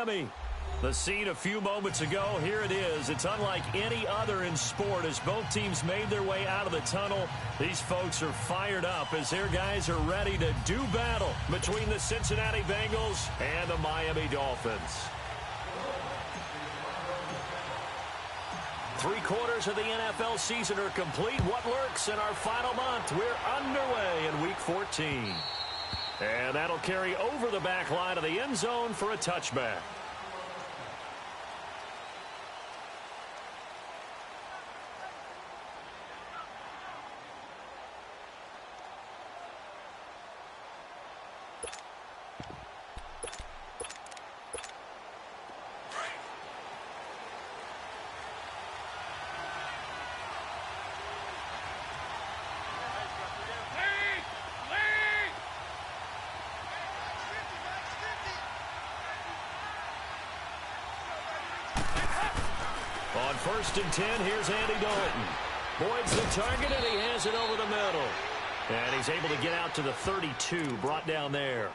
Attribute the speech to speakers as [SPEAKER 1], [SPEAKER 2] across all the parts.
[SPEAKER 1] Miami. The scene a few moments ago, here it is. It's unlike any other in sport as both teams made their way out of the tunnel. These folks are fired up as their guys are ready to do battle between the Cincinnati Bengals and the Miami Dolphins. 3/4 of the NFL season are complete. What lurks in our final month? We're underway in Week 14. And that'll carry over the back line of the end zone for a touchback. On 1st and 10, here's Andy Dalton. Boyd's the target, and he has it over the middle. And he's able to get out to the 32, brought down there.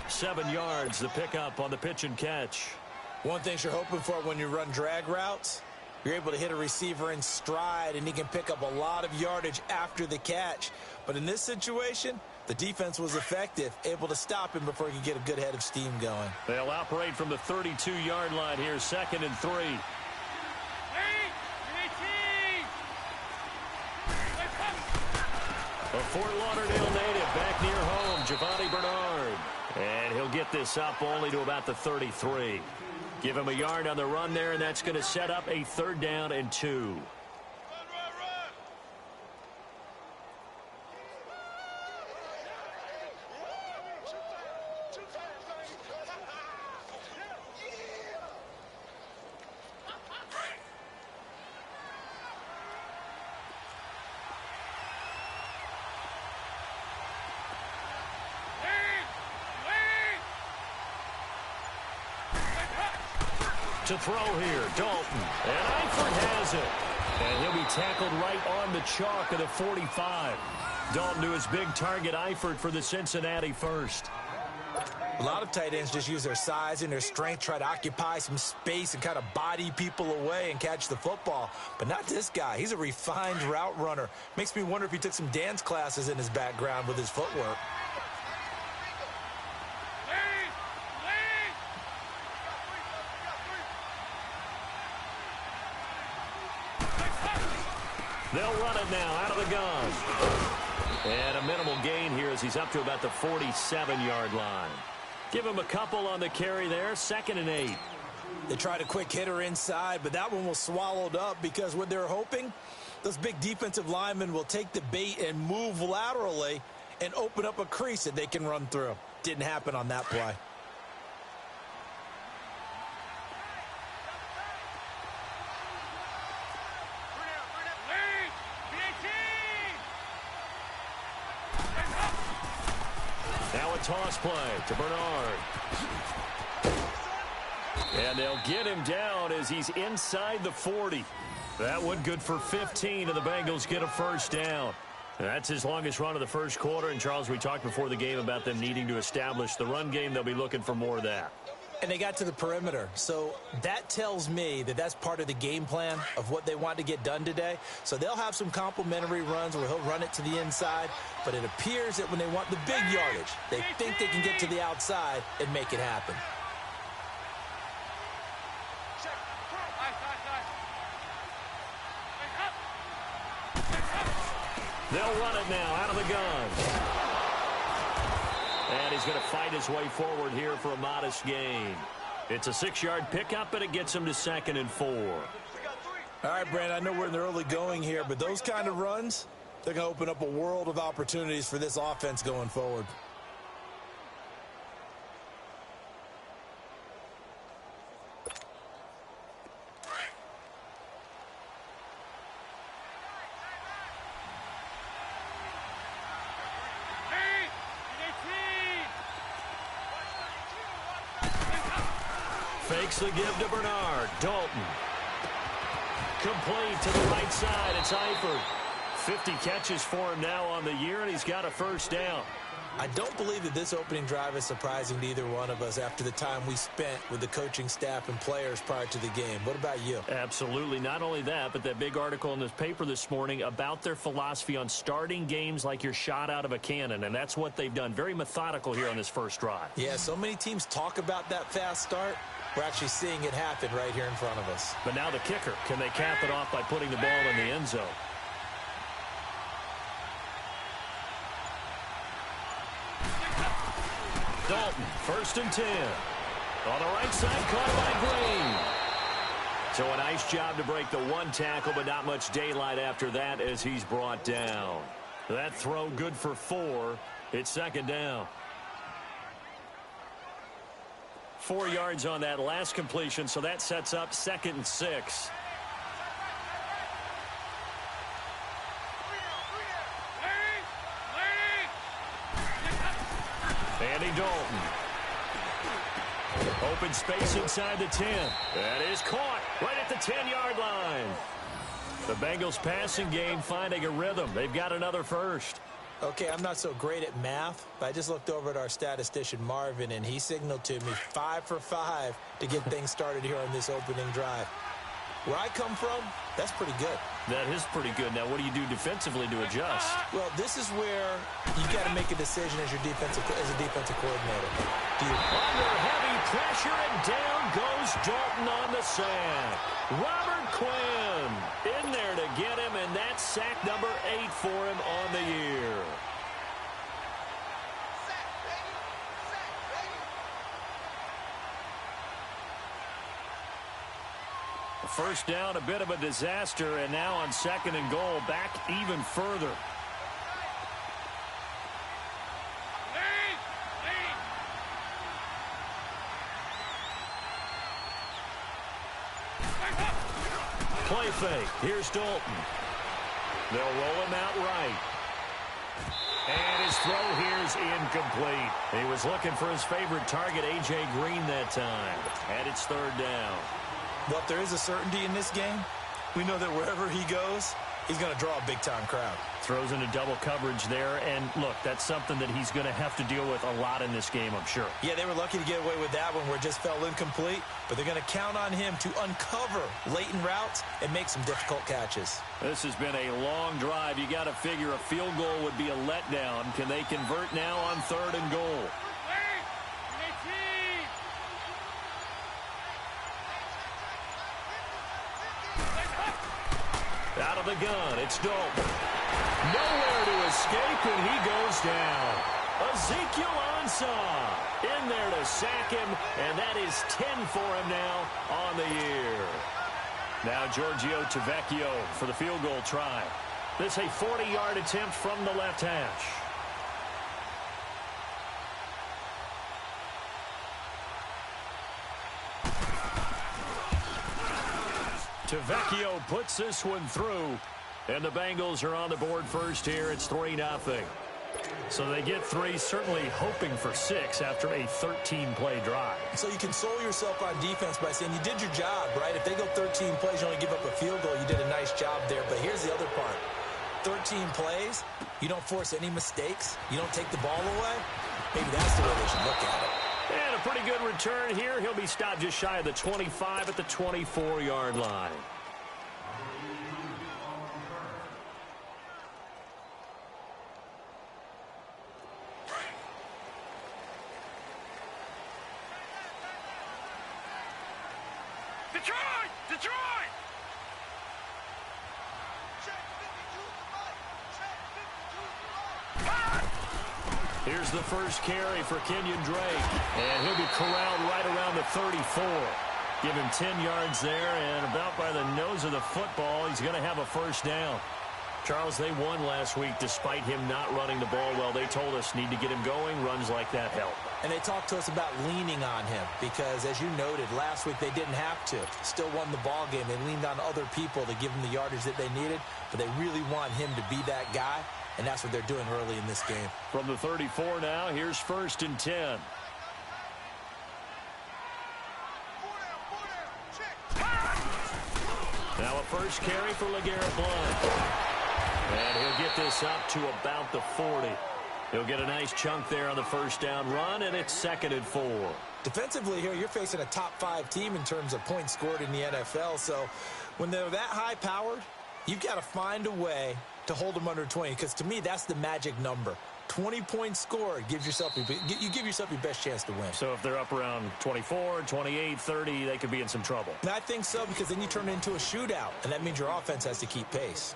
[SPEAKER 1] 7 yards, the pickup on the pitch and catch.
[SPEAKER 2] One thing you're hoping for when you run drag routes, you're able to hit a receiver in stride, and he can pick up a lot of yardage after the catch. But in this situation, the defense was effective, able to stop him before he could get a good head of steam going.
[SPEAKER 1] They'll operate from the 32-yard line here, 2nd and 3. A Fort Lauderdale native back near home, Giovanni Bernard. And he'll get this up only to about the 33. Give him a yard on the run there, and that's going to set up a 3rd down and 2. To throw here, Dalton. And Eifert has it. And he'll be tackled right on the chalk of the 45. Dalton to his big target, Eifert, for the Cincinnati first.
[SPEAKER 2] A lot of tight ends just use their size and their strength, try to occupy some space and kind of body people away and catch the football. But not this guy. He's a refined route runner. Makes me wonder if he took some dance classes in his background with his footwork.
[SPEAKER 1] They'll run it now out of the gun. And a minimal gain here as he's up to about the 47-yard line. Give him a couple on the carry there, 2nd and 8.
[SPEAKER 2] They tried a quick hitter inside, but that one was swallowed up because what they're hoping, those big defensive linemen will take the bait and move laterally and open up a crease that they can run through. Didn't happen on that play.
[SPEAKER 1] Toss play to Bernard. And they'll get him down as he's inside the 40. That one good for 15, and the Bengals get a 1st down. That's his longest run of the 1st quarter. And, Charles, we talked before the game about them needing to establish the run game. They'll be looking for more of that.
[SPEAKER 2] And they got to the perimeter. So that tells me that that's part of the game plan of what they want to get done today. So they'll have some complimentary runs where he'll run it to the inside. But it appears that when they want the big yardage, they think they can get to the outside and make it happen.
[SPEAKER 1] They'll run it now out of the gun. And he's going to fight his way forward here for a modest gain. It's a 6-yard pickup, and it gets him to 2nd and 4.
[SPEAKER 2] All right, Brand, I know we're in the early going here, but those kind of runs, they're going to open up a world of opportunities for this offense going forward.
[SPEAKER 1] Fakes the give to Bernard. Dalton. Complete to the right side. It's Eifert. 50 catches for him now on the year, and he's got a 1st down.
[SPEAKER 2] I don't believe that this opening drive is surprising to either one of us after the time we spent with the coaching staff and players prior to the game. What about you?
[SPEAKER 1] Absolutely. Not only that, but that big article in this paper this morning about their philosophy on starting games like you're shot out of a cannon, and that's what they've done. Very methodical here on this first drive.
[SPEAKER 2] Yeah, so many teams talk about that fast start. We're actually seeing it happen right here in front of us.
[SPEAKER 1] But now the kicker. Can they cap it off by putting the ball in the end zone? Dalton, 1st and 10. On the right side, caught by Green. So a nice job to break the one tackle, but not much daylight after that as he's brought down. That throw good for 4. It's 2nd down. 4 yards on that last completion, so that sets up 2nd and 6. Andy Dalton. Open space inside the 10. That is caught right at the 10-yard line. The Bengals passing game finding a rhythm. They've got another first.
[SPEAKER 2] Okay, I'm not so great at math, but I just looked over at our statistician, Marvin, and he signaled to me 5 for 5 to get things started here on this opening drive. Where I come from, that's pretty good.
[SPEAKER 1] That is pretty good. Now, what do you do defensively to adjust?
[SPEAKER 2] Well, this is where you got to make a decision as a defensive coordinator.
[SPEAKER 1] Under heavy pressure, and down goes Dalton on the sack. Robert Quinn in there to get him, and that's sack number 8 for him on the year. First down, a bit of a disaster, and now on 2nd and goal, back even further. Play fake. Here's Dalton. They'll roll him out right. And his throw here is incomplete. He was looking for his favorite target, A.J. Green, that time. And it's 3rd down.
[SPEAKER 2] Well, if there is a certainty in this game, we know that wherever he goes, he's going to draw a big-time crowd.
[SPEAKER 1] Throws into double coverage there, and look, that's something that he's going to have to deal with a lot in this game, I'm sure.
[SPEAKER 2] Yeah, they were lucky to get away with that one where it just fell incomplete, but they're going to count on him to uncover latent routes and make some difficult catches.
[SPEAKER 1] This has been a long drive. You got to figure a field goal would be a letdown. Can they convert now on 3rd and goal? Out of the gun, it's Dalton. Nowhere to escape, and he goes down. Ezekiel Ansah in there to sack him, and that is 10 for him now on the year. Now Giorgio Tavecchio for the field goal try. This a 40-yard attempt from the left hash. Tavecchio puts this one through, and the Bengals are on the board first here. It's 3-0. So they get 3, certainly hoping for 6 after a 13-play drive.
[SPEAKER 2] So you console yourself on defense by saying you did your job, right? If they go 13 plays, you only give up a field goal, you did a nice job there. But here's the other part. 13 plays, you don't force any mistakes, you don't take the ball away. Maybe that's the way they should look at it.
[SPEAKER 1] And a pretty good return here. He'll be stopped just shy of the 25 at the 24-yard line.
[SPEAKER 3] Detroit! Detroit!
[SPEAKER 1] Here's the first carry for Kenyon Drake. And he'll be corralled right around the 34. Give him 10 yards there, and about by the nose of the football, he's going to have a first down. Charles, they won last week despite him not running the ball well. They told us need to get him going. Runs like that help.
[SPEAKER 2] And they talked to us about leaning on him because, as you noted, last week they didn't have to. Still won the ball game. They leaned on other people to give them the yardage that they needed, but they really want him to be that guy, and that's what they're doing early in this game.
[SPEAKER 1] From the 34 now, here's 1st and 10. Now a first carry for LeGarrette Blount. And he'll get this up to about the 40. He'll get a nice chunk there on the first down run, and it's 2nd and 4.
[SPEAKER 2] Defensively here, you're facing a top-5 team in terms of points scored in the NFL. So when they're that high-powered, you've got to find a way to hold them under 20, because to me, that's the magic number. 20 points scored, you give yourself your best chance to win.
[SPEAKER 1] So if they're up around 24, 28, 30, they could be in some trouble.
[SPEAKER 2] And I think so, because then you turn it into a shootout, and that means your offense has to keep pace.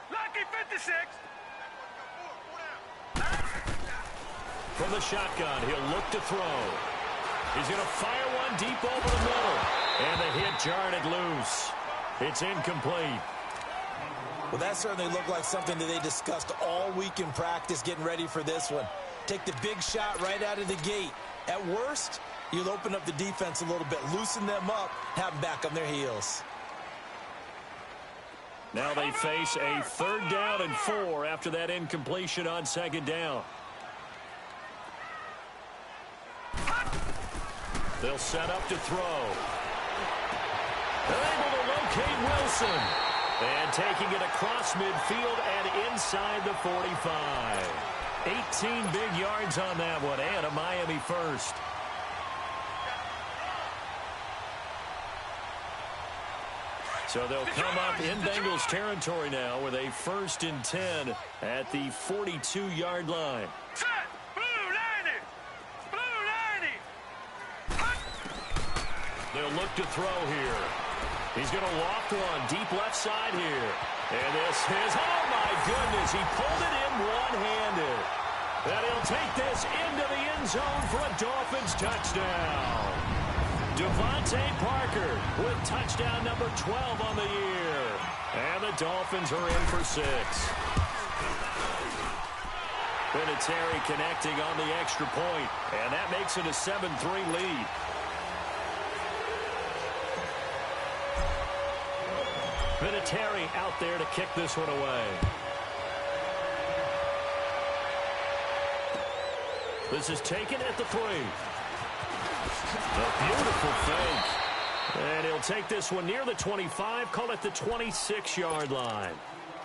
[SPEAKER 3] Lucky 56.
[SPEAKER 1] From the shotgun, he'll look to throw. He's going to fire one deep over the middle. And the hit jarred it loose. It's incomplete.
[SPEAKER 2] Well, that certainly looked like something that they discussed all week in practice getting ready for this one. Take the big shot right out of the gate. At worst, you'll open up the defense a little bit, loosen them up, have them back on their heels.
[SPEAKER 1] Now they face a 3rd down and 4 after that incompletion on 2nd down. They'll set up to throw. They're able to locate Wilson. And taking it across midfield and inside the 45. 18 big yards on that one, and a Miami first. So they'll come up in Bengals territory now with a 1st and 10 at the 42-yard line.
[SPEAKER 3] Set. Blue 90. Blue 90.
[SPEAKER 1] They'll look to throw here. He's going to loft one deep left side here. And this is, oh my goodness, he pulled it in one-handed. And he'll take this into the end zone for a Dolphins touchdown. Devontae Parker with touchdown number 12 on the year. And the Dolphins are in for 6. Vinatieri connecting on the extra point, and that makes it a 7-3 lead. Vinatieri out there to kick this one away. This is taken at the 3. A beautiful fake. And he'll take this one near the 25, call it the 26-yard line.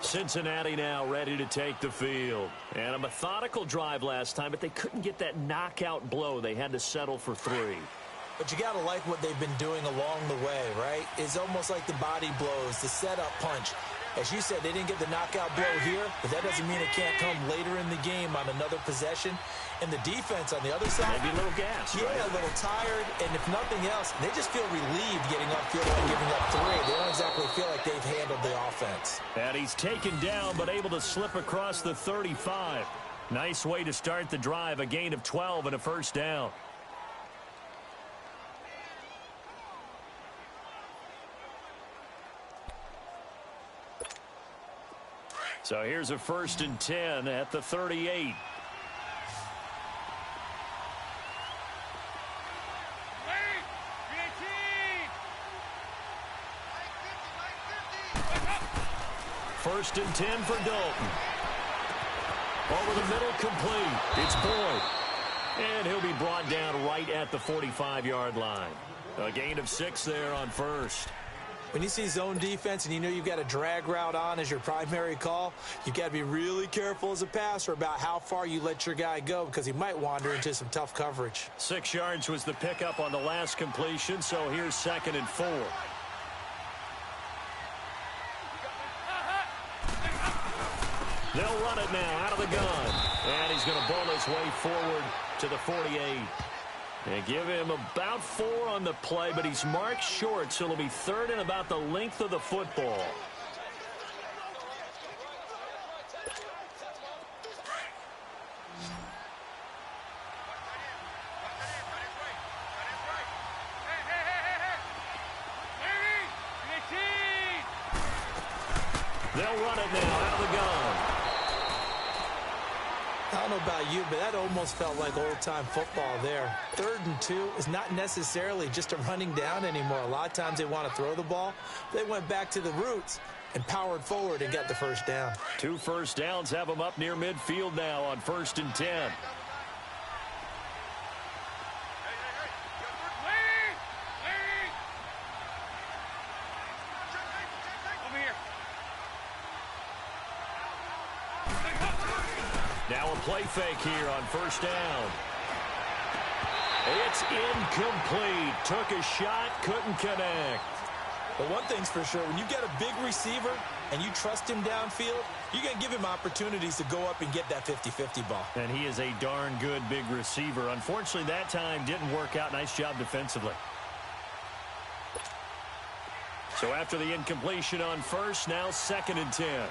[SPEAKER 1] Cincinnati now ready to take the field. And a methodical drive last time, but they couldn't get that knockout blow. They had to settle for 3.
[SPEAKER 2] But you got to like what they've been doing along the way, right? It's almost like the body blows, the setup punch. As you said, they didn't get the knockout blow here, but that doesn't mean it can't come later in the game on another possession. And the defense on the other side,
[SPEAKER 1] maybe a little gas,
[SPEAKER 2] yeah,
[SPEAKER 1] right?
[SPEAKER 2] A little tired. And if nothing else, they just feel relieved getting upfield and giving up 3. They don't exactly feel like they've handled the offense.
[SPEAKER 1] And he's taken down, but able to slip across the 35. Nice way to start the drive, a gain of 12 and a first down. So here's a 1st and 10 at the 38. First and 10 for Dalton. Over the middle, complete. It's Boyd. And he'll be brought down right at the 45-yard line. A gain of 6 there on first.
[SPEAKER 2] When you see zone defense and you know you've got a drag route on as your primary call, you've got to be really careful as a passer about how far you let your guy go because he might wander into some tough coverage.
[SPEAKER 1] 6 yards was the pickup on the last completion, so here's 2nd and 4. They'll run it now out of the gun. And he's going to bowl his way forward to the 48. They give him about 4 on the play, but he's marked short, so it'll be 3rd and about the length of the football. They'll run it now out of the gun.
[SPEAKER 2] I don't know about you, but that almost felt like old-time football there. 3rd and 2 is not necessarily just a running down anymore. A lot of times they want to throw the ball. They went back to the roots and powered forward and got the first down.
[SPEAKER 1] 2 first downs have them up near midfield now on 1st and 10. Now a play fake here on 1st down. It's incomplete. Took a shot, couldn't connect.
[SPEAKER 2] But one thing's for sure, when you get a big receiver and you trust him downfield, you're going to give him opportunities to go up and get that 50-50 ball.
[SPEAKER 1] And he is a darn good big receiver. Unfortunately, that time didn't work out. Nice job defensively. So after the incompletion on 1st, now 2nd and 10.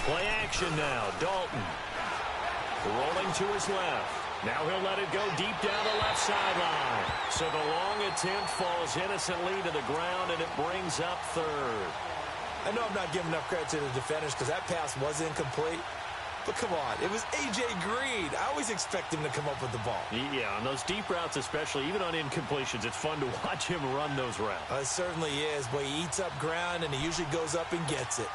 [SPEAKER 1] Play action now. Dalton rolling to his left. Now he'll let it go deep down the left sideline. So the long attempt falls innocently to the ground, and it brings up 3rd.
[SPEAKER 2] I know I'm not giving enough credit to the defenders because that pass was incomplete. But come on, it was A.J. Green. I always expect him to come up with the ball.
[SPEAKER 1] Yeah, on those deep routes especially, even on incompletions, it's fun to watch him run those routes.
[SPEAKER 2] It certainly is, but he eats up ground, and he usually goes up and gets it.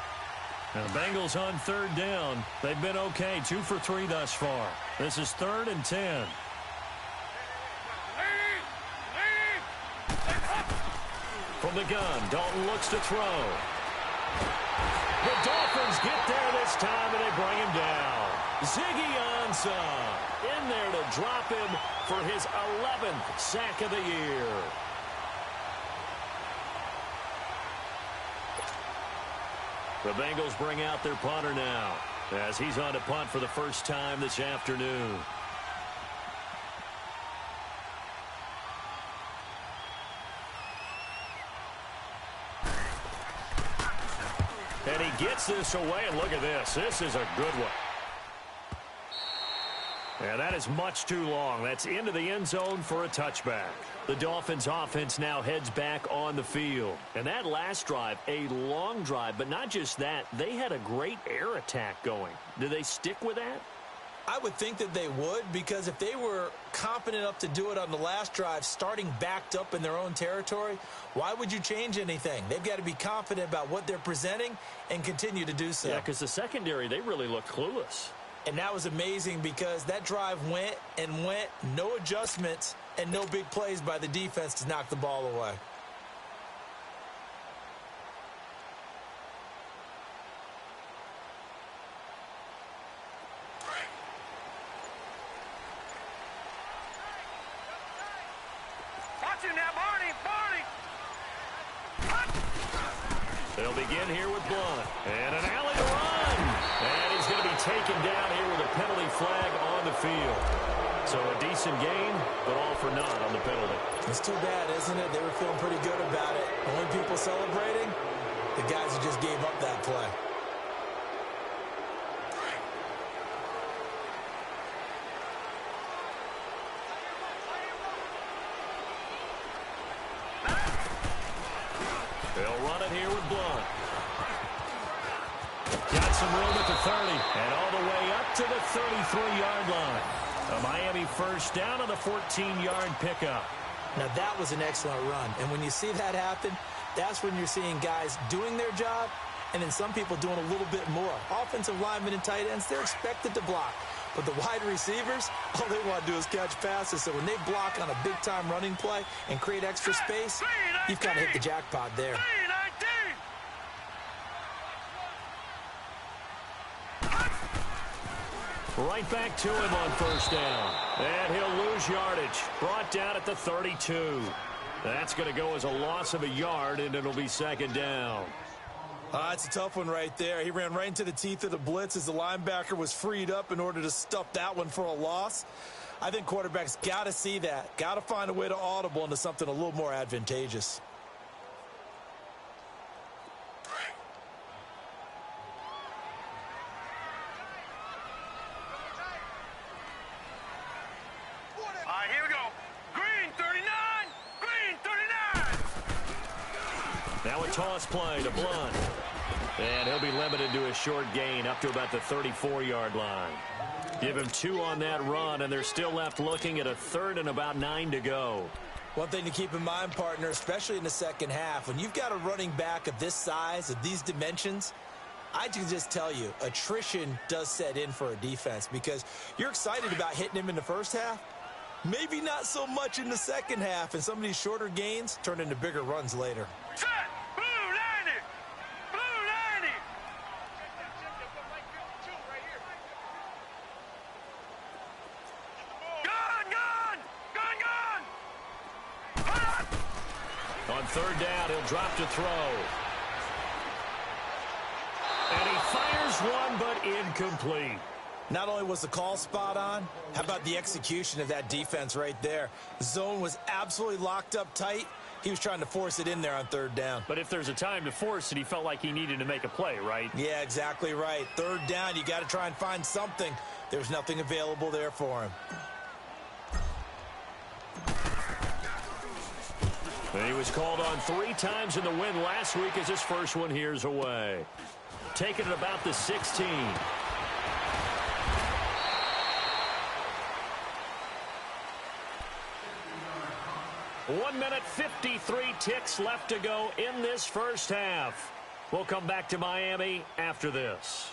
[SPEAKER 1] Now, the Bengals on 3rd down. They've been okay, 2 for 3 thus far. This is 3rd and 10. From the gun, Dalton looks to throw. The Dolphins get there this time, and they bring him down. Ziggy Ansah in there to drop him for his 11th sack of the year. The Bengals bring out their punter now as he's on to punt for the first time this afternoon. And he gets this away, and look at this. This is a good one. And that is much too long. That's into the end zone for a touchback. The Dolphins offense now heads back on the field. And that last drive, a long drive, but not just that. They had a great air attack going. Do they stick with that?
[SPEAKER 2] I would think that they would, because if they were confident enough to do it on the last drive, starting backed up in their own territory, why would you change anything? They've got to be confident about what they're presenting and continue to do so.
[SPEAKER 1] Yeah, because the secondary, they really looked clueless.
[SPEAKER 2] And that was amazing because that drive went and went, no adjustments, and no big plays by the defense to knock the ball away.
[SPEAKER 3] Watch him now, Barney!
[SPEAKER 1] They'll begin here with Blunt. And an alley to run. And he's going to be taken down here with a penalty flag on the field. So a decent gain, but all for naught on the penalty.
[SPEAKER 2] It's too bad, isn't it? They were feeling pretty good about it. Only people celebrating, the guys who just gave up that play.
[SPEAKER 1] They'll run it here with Blunt. Got some room at the 30 and all the way up to the 33-yard line. A Miami first down on the 14-yard pickup.
[SPEAKER 2] Now, that was an excellent run. And when you see that happen, that's when you're seeing guys doing their job and then some people doing a little bit more. Offensive linemen and tight ends, they're expected to block. But the wide receivers, all they want to do is catch passes. So when they block on a big-time running play and create extra space, you've got to hit the jackpot there.
[SPEAKER 1] Right back to him on first down. And he'll lose yardage. Brought down at the 32. That's going to go as a loss of a yard, and it'll be second down.
[SPEAKER 2] It's a tough one right there. He ran right into the teeth of the blitz as the linebacker was freed up in order to stuff that one for a loss. I think quarterbacks got to see that. Got to find a way to audible into something a little more advantageous.
[SPEAKER 1] Now a toss play to Blunt. And he'll be limited to a short gain up to about the 34-yard line. Give him 2 on that run, and they're still left looking at a 3rd and about 9 to go.
[SPEAKER 2] One thing to keep in mind, partner, especially in the second half, when you've got a running back of this size, of these dimensions, I can just tell you, attrition does set in for a defense because you're excited about hitting him in the first half. Maybe not so much in the second half, and some of these shorter gains turn into bigger runs later.
[SPEAKER 3] Set! Blue line it! Blue line it! Gone! Gone! Gone! Gone! Hold on!
[SPEAKER 1] On 3rd down, he'll drop to throw. And he fires one, but incomplete.
[SPEAKER 2] Not only was the call spot on, how about the execution of that defense right there? The zone was absolutely locked up tight. He was trying to force it in there on 3rd down.
[SPEAKER 1] But if there's a time to force it, he felt like he needed to make a play, right?
[SPEAKER 2] Yeah, exactly right. 3rd down, you got to try and find something. There's nothing available there for him.
[SPEAKER 1] And he was called on 3 times in the win last week as his first one here's away. Taking it about the 16. 1 minute 53 ticks left to go in this first half. We'll come back to Miami after this.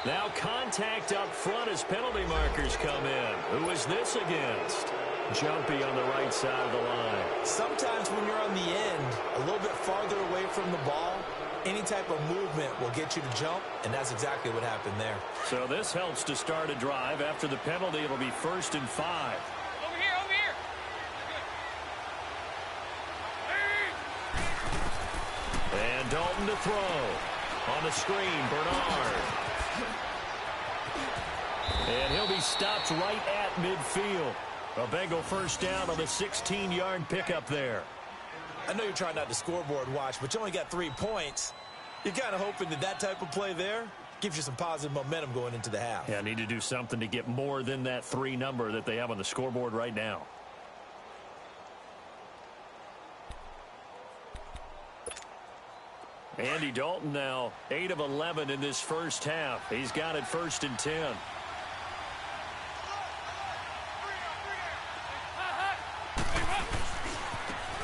[SPEAKER 1] Now contact up front as penalty markers come in. Who is this against? Jumpy on the right side of the line.
[SPEAKER 2] Sometimes when you're on the end, a little bit farther away from the ball, any type of movement will get you to jump, and that's exactly what happened there.
[SPEAKER 1] So this helps to start a drive. After the penalty, it'll be 1st and 5.
[SPEAKER 3] Over here, over here.
[SPEAKER 1] And Dalton to throw. On the screen, Bernard. And he'll be stopped right at midfield. A Bengal first down on the 16-yard pickup there.
[SPEAKER 2] I know you're trying not to scoreboard watch, but you only got 3 points. You're kind of hoping that that type of play there gives you some positive momentum going into the half.
[SPEAKER 1] Yeah, need to do something to get more than that 3 number that they have on the scoreboard right now. Andy Dalton now 8 of 11 in this first half. He's got it 1st and 10.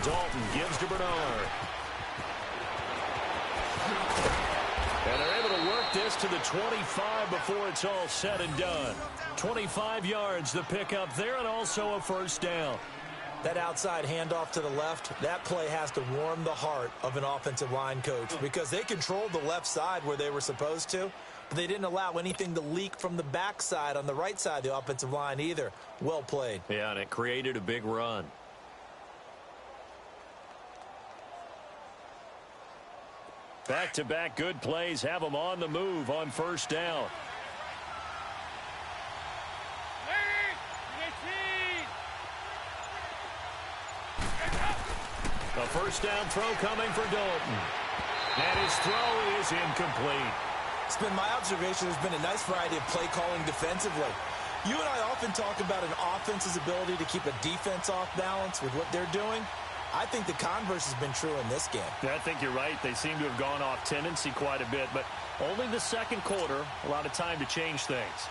[SPEAKER 1] Dalton gives to Bernard. And they're able to work this to the 25 before it's all said and done. 25 yards the pickup there, and also a first down.
[SPEAKER 2] That outside handoff to the left, that play has to warm the heart of an offensive line coach because they controlled the left side where they were supposed to, but they didn't allow anything to leak from the backside on the right side of the offensive line either. Well played.
[SPEAKER 1] Yeah, and it created a big run. Back-to-back good plays have them on the move on first down. A first down throw coming for Dalton. And his throw is incomplete.
[SPEAKER 2] It's been my observation there's been a nice variety of play calling defensively. You and I often talk about an offense's ability to keep a defense off balance with what they're doing. I think the converse has been true in this game.
[SPEAKER 1] Yeah, I think you're right. They seem to have gone off tendency quite a bit, but only the second quarter, a lot of time to change things.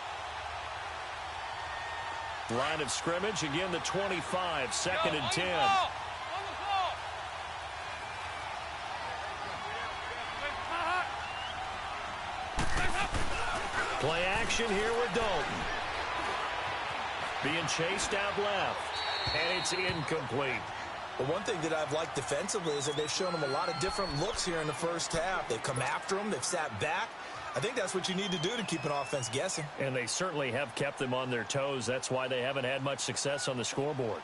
[SPEAKER 1] Line of scrimmage, again the 25, 2nd and 10. Play action here with Dalton. Being chased out left, and it's incomplete.
[SPEAKER 2] But one thing that I've liked defensively is that they've shown them a lot of different looks here in the first half. They've come after them. They've sat back. I think that's what you need to do to keep an offense guessing.
[SPEAKER 1] And they certainly have kept them on their toes. That's why they haven't had much success on the scoreboard.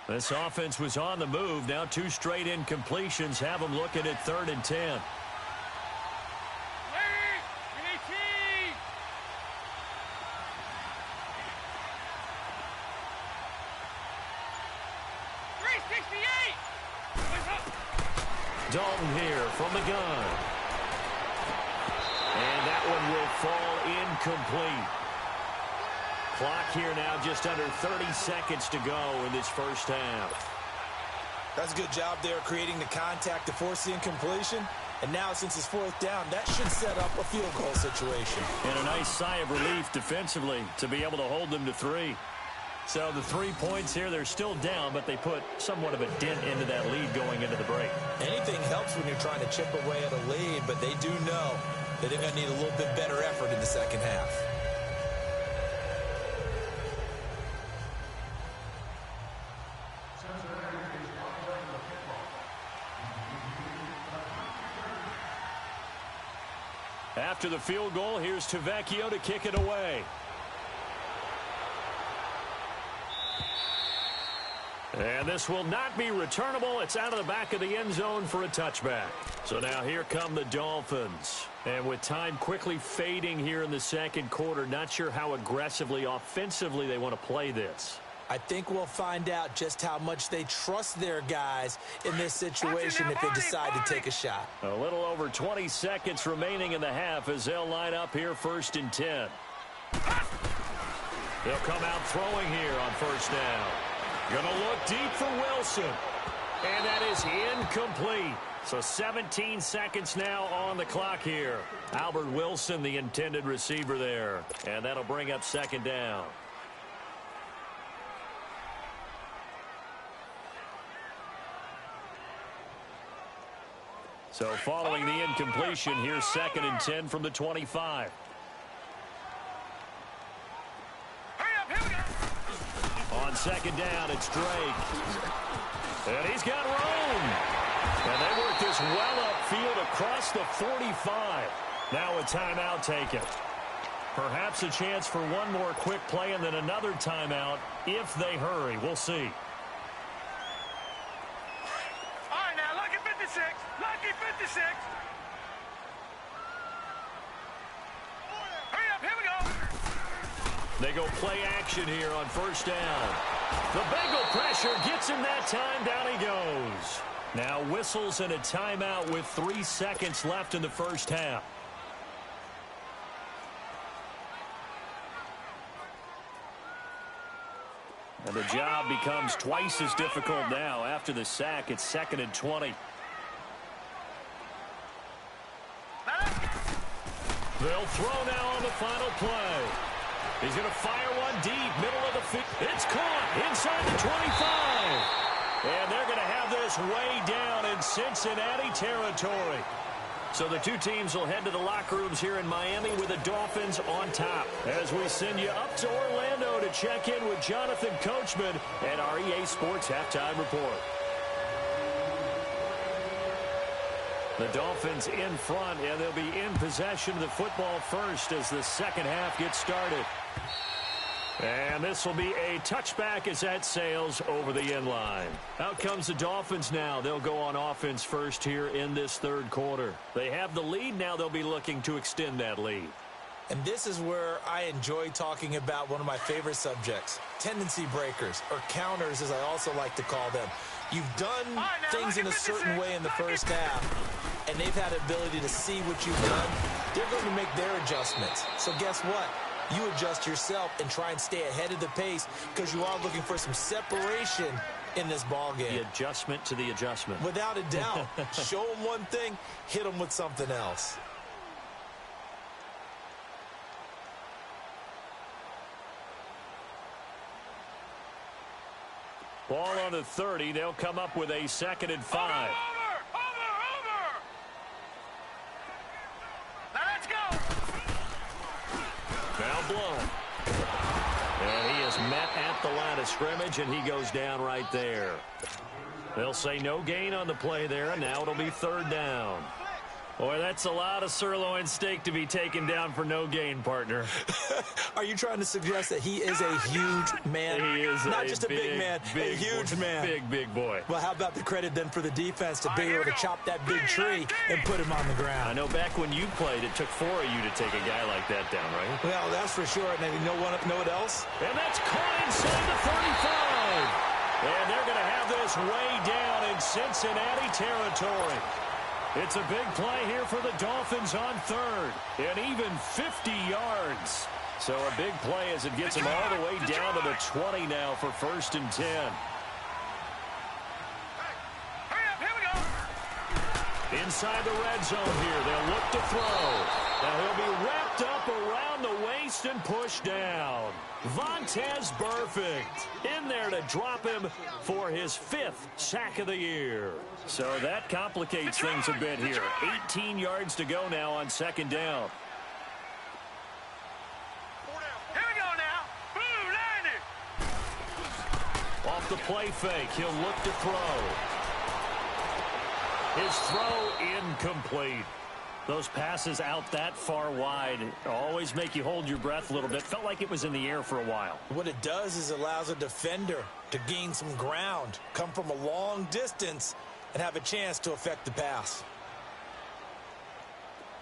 [SPEAKER 1] This offense was on the move. Now 2 straight incompletions have them looking at 3rd and 10.
[SPEAKER 3] 68.
[SPEAKER 1] Dalton here from the gun. And that one will fall incomplete. Clock here now just under 30 seconds to go in this first half.
[SPEAKER 2] That's a good job there creating the contact to force the incompletion. And now since it's fourth down, that should set up a field goal situation.
[SPEAKER 1] And a nice sigh of relief defensively to be able to hold them to 3. So the 3 points here, they're still down, but they put somewhat of a dent into that lead going into the break.
[SPEAKER 2] Anything helps when you're trying to chip away at a lead, but they do know that they're going to need a little bit better effort in the second half.
[SPEAKER 1] After the field goal, here's Tavecchio to kick it away. And this will not be returnable. It's out of the back of the end zone for a touchback. So now here come the Dolphins. And with time quickly fading here in the second quarter, not sure how aggressively, offensively they want to play this.
[SPEAKER 2] I think we'll find out just how much they trust their guys in this situation if they decide to take a shot.
[SPEAKER 1] A little over 20 seconds remaining in the half as they'll line up here 1st and 10. They'll come out throwing here on first down. Gonna look deep for Wilson. And that is incomplete. So 17 seconds now on the clock here. Albert Wilson, the intended receiver there. And that'll bring up 2nd down. So following the incompletion, here's 2nd and 10 from the 25. On 2nd down, it's Drake. And he's got room. And they work this well upfield across the 45. Now a timeout taken. Perhaps a chance for one more quick play and then another timeout if they hurry. We'll see.
[SPEAKER 3] All right, now, lucky 56. Lucky 56. Hurry up, here we go.
[SPEAKER 1] They go play action here on first down. The Bengal pressure gets him that time. Down he goes. Now whistles and a timeout with 3 seconds left in the first half. And the job becomes twice as difficult now. After the sack, it's 2nd and 20. They'll throw now on the final play. He's going to fire one deep, middle of the field. It's caught inside the 25. And they're going to have this way down in Cincinnati territory. So the two teams will head to the locker rooms here in Miami with the Dolphins on top. As we send you up to Orlando to check in with Jonathan Coachman and our EA Sports Halftime Report. The Dolphins in front, and they'll be in possession of the football first as the second half gets started. And this will be a touchback as that sails over the end line. Out comes the Dolphins now. They'll go on offense first here in this third quarter. They have the lead. Now they'll be looking to extend that lead.
[SPEAKER 2] And this is where I enjoy talking about one of my favorite subjects, tendency breakers, or counters as I also like to call them. You've done things in a certain way in the first half, and they've had the ability to see what you've done. They're going to make their adjustments. So guess what? You adjust yourself and try and stay ahead of the pace because you are looking for some separation in this ball game.
[SPEAKER 1] The adjustment to the adjustment.
[SPEAKER 2] Without a doubt. Show them one thing, hit them with something else.
[SPEAKER 1] Ball on the 30. They'll come up with a 2nd and 5.
[SPEAKER 3] Over. Now let's go.
[SPEAKER 1] Now blown. And he is met at the line of scrimmage, and he goes down right there. They'll say no gain on the play there, and now it'll be 3rd down. Boy, that's a lot of sirloin steak to be taken down for no gain, partner.
[SPEAKER 2] Are you trying to suggest that he is a huge man?
[SPEAKER 1] He is
[SPEAKER 2] not just a big man, a huge man.
[SPEAKER 1] Big boy.
[SPEAKER 2] Well, how about the credit then for the defense to be able to chop that big tree and put him on the ground?
[SPEAKER 1] I know back when you played, it took 4 of you to take a guy like that down, right?
[SPEAKER 2] Well, that's for sure. And you know what else?
[SPEAKER 1] And that's caught inside the 35. And they're going to have this way down in Cincinnati territory. It's a big play here for the Dolphins on third, and even 50 yards. So a big play as it gets them all the way down to the 20 now for 1st and 10. Inside the red zone here, they'll look to throw. Now he'll be wrapped up around the waist and pushed down. Vontaze Burfict in there to drop him for his 5th sack of the year. So that complicates things a bit here. 18 yards to go now on 2nd down.
[SPEAKER 3] Here we go now. Blue line it.
[SPEAKER 1] Off the play fake, he'll look to throw. His throw incomplete. Those passes out that far wide always make you hold your breath a little bit. Felt like it was in the air for a while.
[SPEAKER 2] What it does is allows a defender to gain some ground, come from a long distance, and have a chance to affect the pass.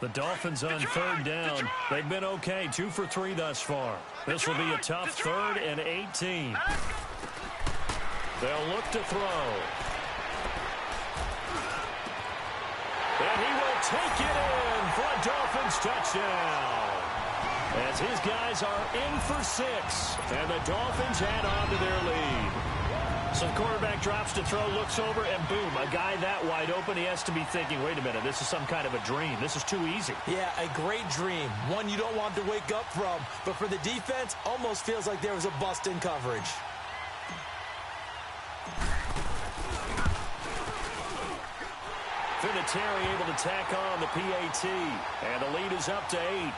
[SPEAKER 1] The Dolphins on 3rd down. They've been okay, 2 for 3 thus far. This will be a tough 3rd and 18. They'll look to throw. And he will take it in for a Dolphins touchdown. As his guys are in for 6. And the Dolphins add on to their lead. So the quarterback drops to throw, looks over, and boom, a guy that wide open, he has to be thinking, wait a minute, this is some kind of a dream. This is too easy.
[SPEAKER 2] Yeah, a great dream. One you don't want to wake up from. But for the defense, almost feels like there was a bust in coverage.
[SPEAKER 1] Vinatieri able to tack on the PAT. And the lead is up to 8.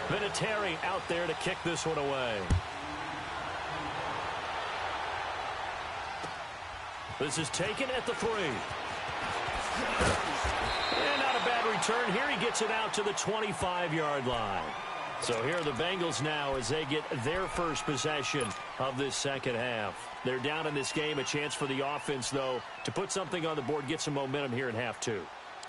[SPEAKER 1] Vinatieri out there to kick this one away. This is taken at the 3. And not a bad return here. He gets it out to the 25-yard line. So here are the Bengals now as they get their first possession of this second half. They're down in this game. A chance for the offense, though, to put something on the board, get some momentum here in half 2.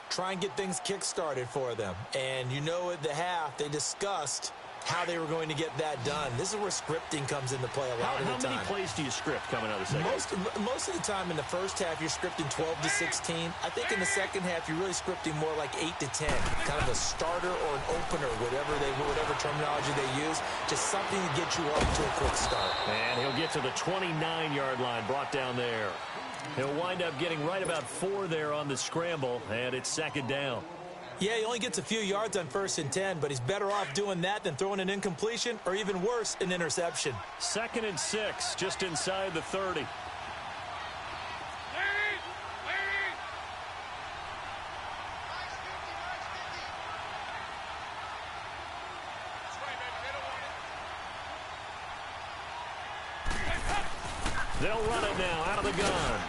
[SPEAKER 2] Try and get things kick-started for them. And you know at the half, they discussed how they were going to get that done. This is where scripting comes into play a lot of the time.
[SPEAKER 1] How many plays do you script coming out of the second?
[SPEAKER 2] Most of the time in the first half, you're scripting 12 to 16. I think in the second half, you're really scripting more like 8 to 10. Kind of a starter or an opener, whatever terminology they use. Just something to get you off to a quick start.
[SPEAKER 1] And he'll get to the 29-yard line, brought down there. He'll wind up getting right about 4 there on the scramble, and it's 2nd down.
[SPEAKER 2] Yeah, he only gets a few yards on 1st and 10, but he's better off doing that than throwing an incompletion or even worse, an interception.
[SPEAKER 1] 2nd and 6, just inside the 30. They'll run it now out of the gun.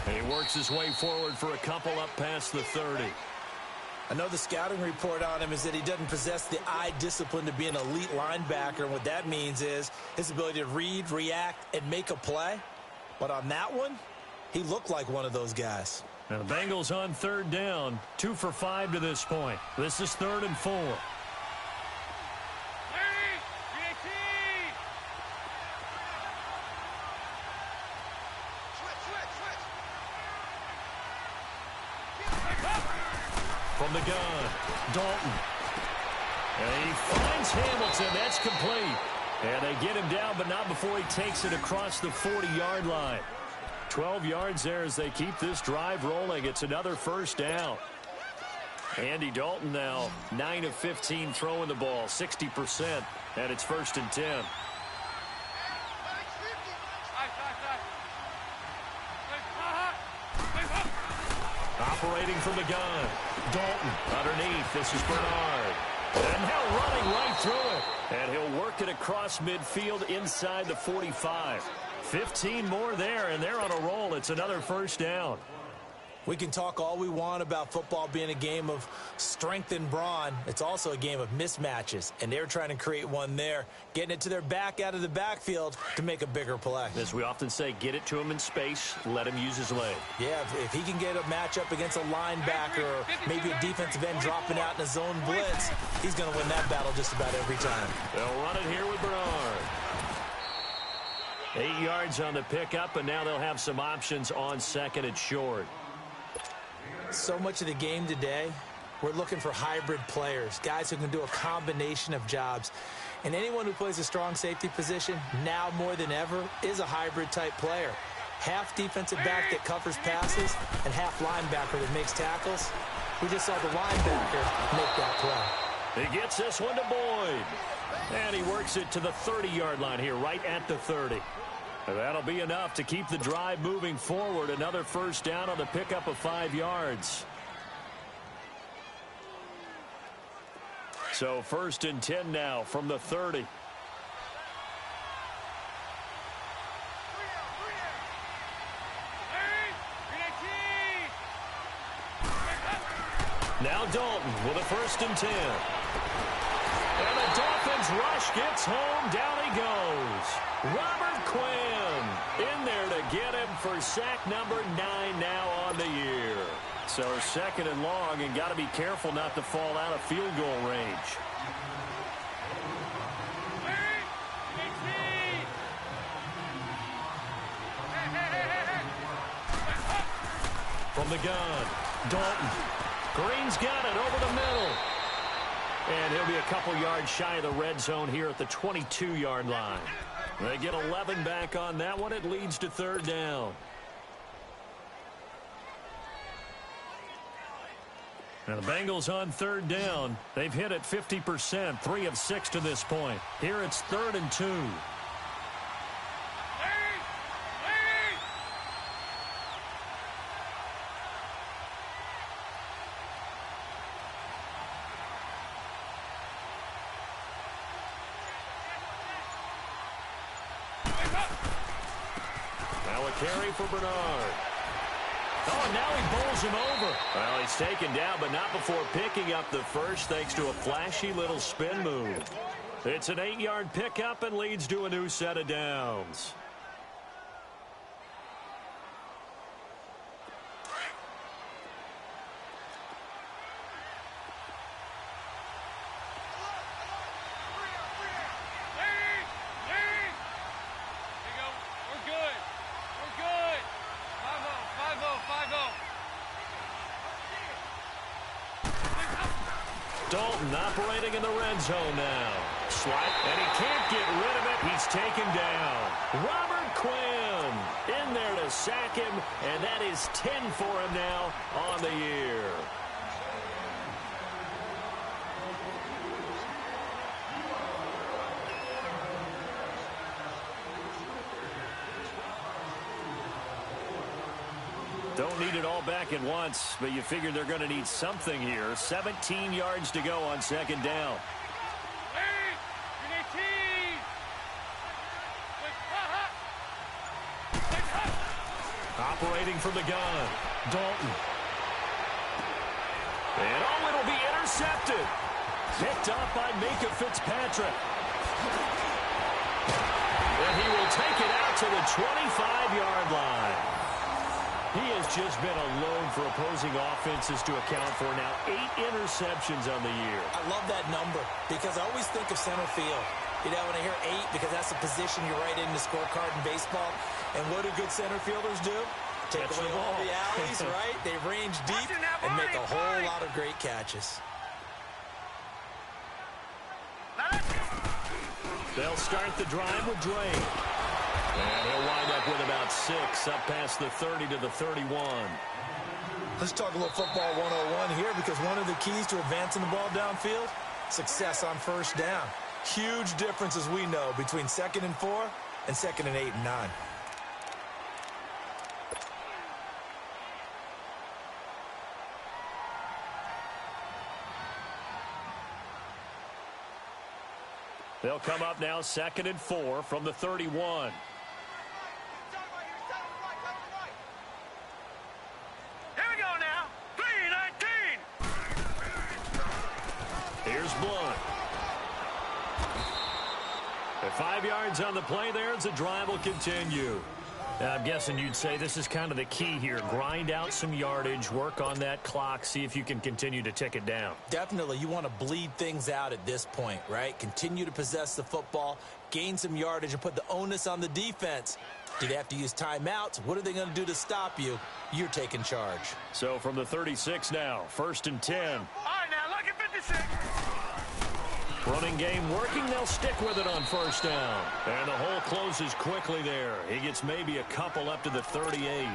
[SPEAKER 1] And he works his way forward for a couple up past the 30.
[SPEAKER 2] I know the scouting report on him is that he doesn't possess the eye discipline to be an elite linebacker. And what that means is his ability to read, react, and make a play. But on that one, he looked like one of those guys.
[SPEAKER 1] Now the Bengals on 3rd down, 2 for 5 to this point. This is 3rd and 4. From the gun, Dalton. And he finds Hamilton. That's complete. And they get him down, but not before he takes it across the 40-yard line. 12 yards there as they keep this drive rolling. It's another 1st down. Andy Dalton now 9 of 15 throwing the ball, 60%, and it's 1st and 10. Operating from the gun. Dalton underneath. This is Bernard. And now running right through it. And he'll work it across midfield inside the 45. 15 more there, and they're on a roll. It's another 1st down.
[SPEAKER 2] We can talk all we want about football being a game of strength and brawn. It's also a game of mismatches, and they're trying to create one there, getting it to their back out of the backfield to make a bigger play.
[SPEAKER 1] As we often say, get it to him in space, let him use his leg.
[SPEAKER 2] Yeah, if he can get a matchup against a linebacker or maybe a defensive end dropping out in a zone blitz, he's going to win that battle just about every time.
[SPEAKER 1] They'll run it here with Bernard. 8 yards on the pickup, and now they'll have some options on second and short.
[SPEAKER 2] So much of the game today, we're looking for hybrid players, guys who can do a combination of jobs. And anyone who plays a strong safety position, now more than ever, is a hybrid-type player. Half defensive back that covers passes and half linebacker that makes tackles. We just saw the linebacker make that play.
[SPEAKER 1] He gets this one to Boyd. And he works it to the 30-yard line here, right at the 30. And that'll be enough to keep the drive moving forward. Another first down on the pickup of 5 yards. So 1st and 10 now from the 30. Now Dalton with a 1st and 10. And the Dolphins rush gets home. Down he goes. Robert Quinn in there to get him for sack number 9 now on the year. So 2nd and long, and got to be careful not to fall out of field goal range. From the gun, Dalton. Green's got it over the middle. And he'll be a couple yards shy of the red zone here at the 22-yard line. They get 11 back on that one. It leads to 3rd down. Now the Bengals on 3rd down. They've hit it 50%, 3 of 6 to this point. Here it's 3rd and 2. Carry for Bernard. Oh, and now he bowls him over. Well, he's taken down, but not before picking up the first thanks to a flashy little spin move. It's an 8-yard pickup and leads to a new set of downs. Dalton operating in the red zone now. Swipe, and he can't get rid of it. He's taken down. Robert Quinn in there to sack him, and that is 10 for him now on the year. Don't need it all back at once, but you figure they're going to need something here. 17 yards to go on 2nd down. Operating from the gun, Dalton. And oh, it'll be intercepted. Picked up by Micah Fitzpatrick. And he will take it out to the 25-yard line. He has just been a load for opposing offenses to account for now. 8 interceptions on the year.
[SPEAKER 2] I love that number because I always think of center field. You know, when I hear 8, because that's the position you write in the scorecard in baseball. And what do good center fielders do? Take away all the alleys, right? They range deep and make a whole lot of great catches.
[SPEAKER 1] They'll start the drive with Drake. And he'll wind up with about 6 up past the 30 to the 31.
[SPEAKER 2] Let's talk a little football 101 here because one of the keys to advancing the ball downfield, success on 1st down. Huge difference, as we know, between 2nd and 4 and 2nd and 8 and 9.
[SPEAKER 1] They'll come up now 2nd and 4 from the 31.
[SPEAKER 3] Here we
[SPEAKER 1] Here's Blunt. At 5 yards on the play there, the drive will continue. I'm guessing you'd say this is kind of the key here. Grind out some yardage, work on that clock, see if you can continue to tick it down.
[SPEAKER 2] Definitely. You want to bleed things out at this point, right? Continue to possess the football, gain some yardage, and put the onus on the defense. Do they have to use timeouts? What are they going to do to stop you? You're taking charge.
[SPEAKER 1] So from the 36 now, 1st and 10.
[SPEAKER 3] All right, now, look at 56.
[SPEAKER 1] Running game working. They'll stick with it on 1st down. And the hole closes quickly there. He gets maybe a couple up to the 38.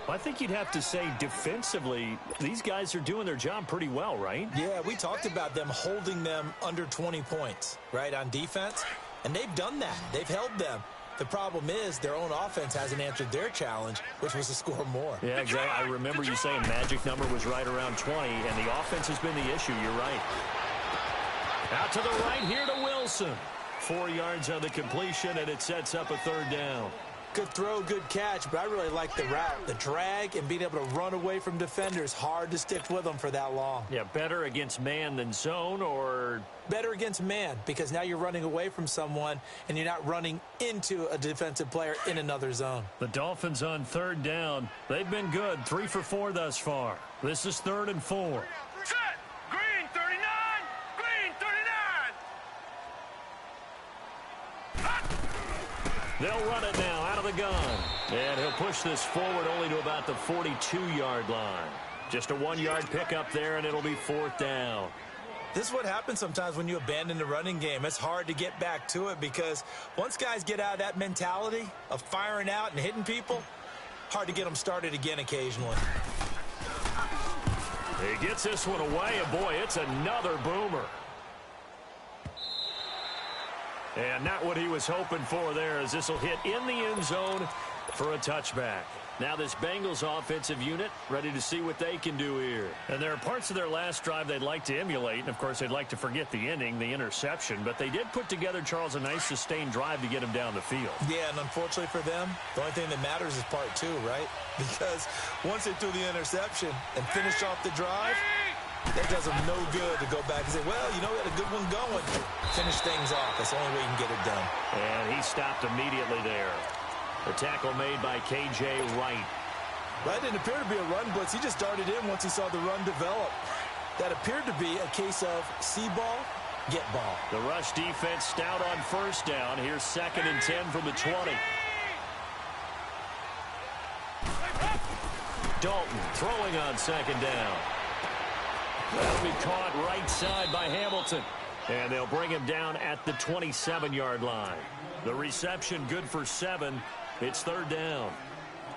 [SPEAKER 1] I think you'd have to say defensively, these guys are doing their job pretty well, right?
[SPEAKER 2] Yeah, we talked about them holding them under 20 points, right, on defense. And they've done that. They've held them. The problem is their own offense hasn't answered their challenge, which was to score more.
[SPEAKER 1] Yeah, exactly. I remember you saying magic number was right around 20, and the offense has been the issue. You're right. Out to the right here to Wilson. 4 yards on the completion, and it sets up a 3rd down.
[SPEAKER 2] Good throw, good catch, but I really like the route. The drag and being able to run away from defenders, hard to stick with them for that long.
[SPEAKER 1] Yeah, better against man than zone, or...
[SPEAKER 2] Better against man, because now you're running away from someone, and you're not running into a defensive player in another zone.
[SPEAKER 1] The Dolphins on 3rd down. They've been good, 3 for 4 thus far. This is 3rd and 4.
[SPEAKER 3] Set. Green 39. Green 39.
[SPEAKER 1] They'll run it now out of the gun. And he'll push this forward only to about the 42-yard line. Just a 1-yard pickup there, and it'll be 4th down.
[SPEAKER 2] This is what happens sometimes when you abandon the running game. It's hard to get back to it because once guys get out of that mentality of firing out and hitting people, hard to get them started again occasionally.
[SPEAKER 1] He gets this one away, and boy, it's another boomer. And not what he was hoping for there, as this will hit in the end zone for a touchback. Now this Bengals offensive unit ready to see what they can do here. And there are parts of their last drive they'd like to emulate. And, of course, they'd like to forget the ending, the interception. But they did put together, Charles, a nice sustained drive to get him down the field.
[SPEAKER 2] Yeah, and unfortunately for them, the only thing that matters is part 2, right? Because once they threw the interception and finished off the drive, that does them no good to go back and say, well, you know, we had a good one going. Finish things off. That's the only way you can get it done.
[SPEAKER 1] And he stopped immediately there. The tackle made by K.J. Wright.
[SPEAKER 2] That didn't appear to be a run blitz. He just darted in once he saw the run develop. That appeared to be a case of see ball, get ball.
[SPEAKER 1] The rush defense stout on 1st down. Here's 2nd and 10 from the 20. Dalton throwing on 2nd down. That'll be caught right side by Hamilton. And they'll bring him down at the 27-yard line. The reception good for 7. It's 3rd down.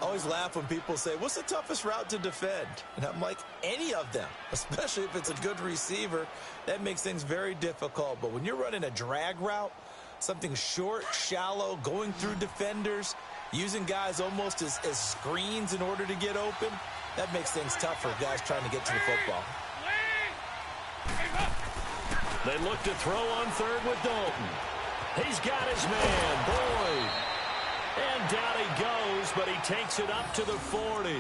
[SPEAKER 2] I always laugh when people say, what's the toughest route to defend? And I'm like, any of them, especially if it's a good receiver. That makes things very difficult. But when you're running a drag route, something short, shallow, going through defenders, using guys almost as screens in order to get open, that makes things tough for guys trying to get to the football.
[SPEAKER 1] They look to throw on 3rd with Dalton. He's got his man, Boyd. And down he goes, but he takes it up to the 40.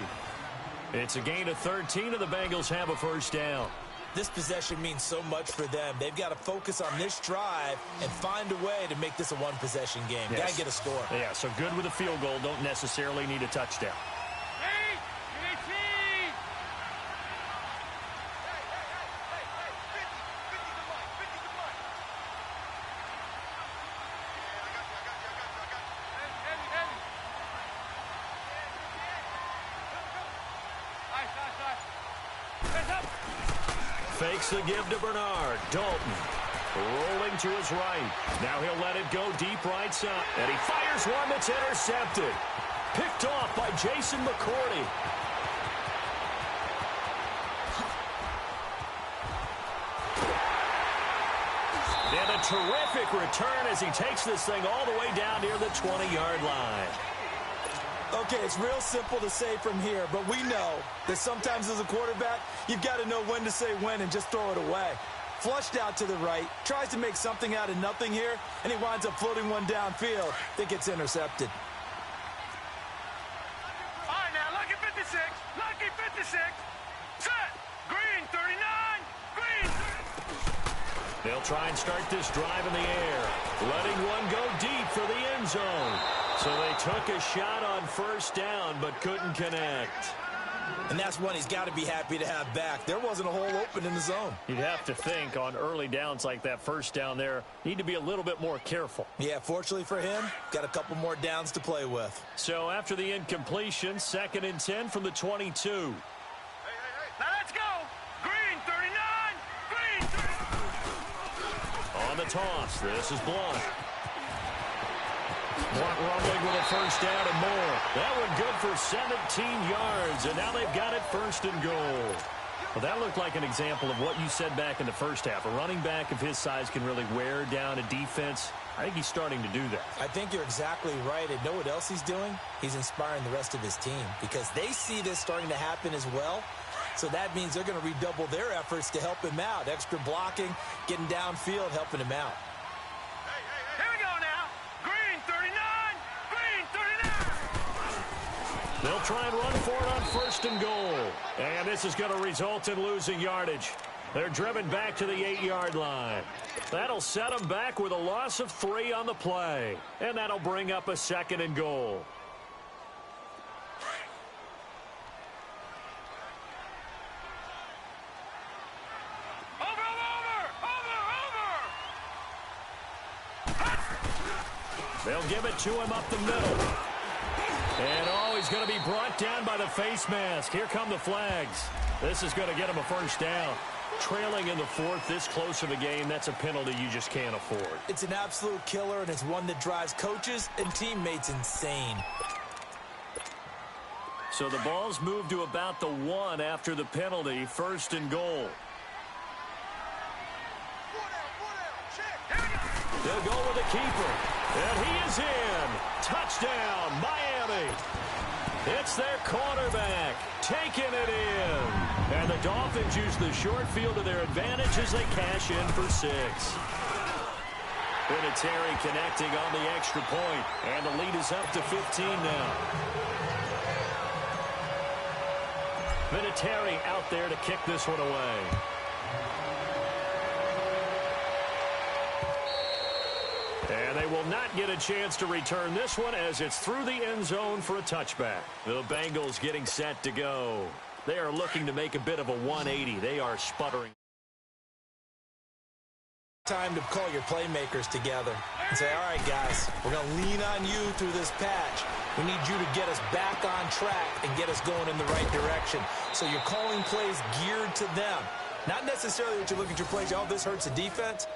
[SPEAKER 1] It's a gain of 13, and the Bengals have a 1st down.
[SPEAKER 2] This possession means so much for them. They've got to focus on this drive and find a way to make this a one-possession game.
[SPEAKER 1] Yes.
[SPEAKER 2] Got to get a score.
[SPEAKER 1] Yeah, so good with a field goal. Don't necessarily need a touchdown. Fakes the give to Bernard. Dalton rolling to his right. Now he'll let it go deep right side. And he fires one that's intercepted. Picked off by Jason McCourty. And a terrific return as he takes this thing all the way down near the 20-yard line.
[SPEAKER 2] Okay, it's real simple to say from here, but we know that sometimes as a quarterback, you've got to know when to say when and just throw it away. Flushed out to the right, tries to make something out of nothing here, and he winds up floating one downfield that gets intercepted.
[SPEAKER 3] All right, now, lucky 56. Lucky 56. Set. Green 39. Green.
[SPEAKER 1] They'll try and start this drive in the air, letting one go deep for the end zone. So they took a shot on first down, but couldn't connect.
[SPEAKER 2] And that's one he's got to be happy to have back. There wasn't a hole open in the zone.
[SPEAKER 1] You'd have to think on early downs like that first down there, need to be a little bit more careful.
[SPEAKER 2] Yeah, fortunately for him, got a couple more downs to play with.
[SPEAKER 1] So after the incompletion, 2nd and 10 from the 22.
[SPEAKER 3] Now let's go. Green 39. Green 39.
[SPEAKER 1] On the toss, this is Blunt. Blunt rumbling with a first down and more. That one good for 17 yards, and now they've got it 1st and goal. Well, that looked like an example of what you said back in the first half. A running back of his size can really wear down a defense. I think he's starting to do that.
[SPEAKER 2] I think you're exactly right. And know what else he's doing? He's inspiring the rest of his team because they see this starting to happen as well. So that means they're going to redouble their efforts to help him out. Extra blocking, getting downfield, helping him out.
[SPEAKER 3] Here we go now. Green 39. Green 39.
[SPEAKER 1] They'll try and run for it on 1st and goal. And this is going to result in losing yardage. They're driven back to the 8-yard line. That'll set them back with a loss of 3 on the play. And that'll bring up a 2nd and goal. They'll give it to him up the middle. And, he's going to be brought down by the face mask. Here come the flags. This is going to get him a first down. Trailing in the 4th, this close of a game, that's a penalty you just can't afford.
[SPEAKER 2] It's an absolute killer, and it's one that drives coaches and teammates insane.
[SPEAKER 1] So the ball's moved to about the 1 after the penalty, 1st and goal. They'll go with the keeper. And he is in. Touchdown, Miami. It's their quarterback taking it in. And the Dolphins use the short field to their advantage as they cash in for 6. Vinatieri connecting on the extra point. And the lead is up to 15 now. Vinatieri out there to kick this one away. And they will not get a chance to return this one as it's through the end zone for a touchback. The Bengals getting set to go. They are looking to make a bit of a 180. They are sputtering.
[SPEAKER 2] Time to call your playmakers together and say, all right, guys, we're going to lean on you through this patch. We need you to get us back on track and get us going in the right direction. So you're calling plays geared to them. Not necessarily that you look at your plays, oh, this hurts the defense.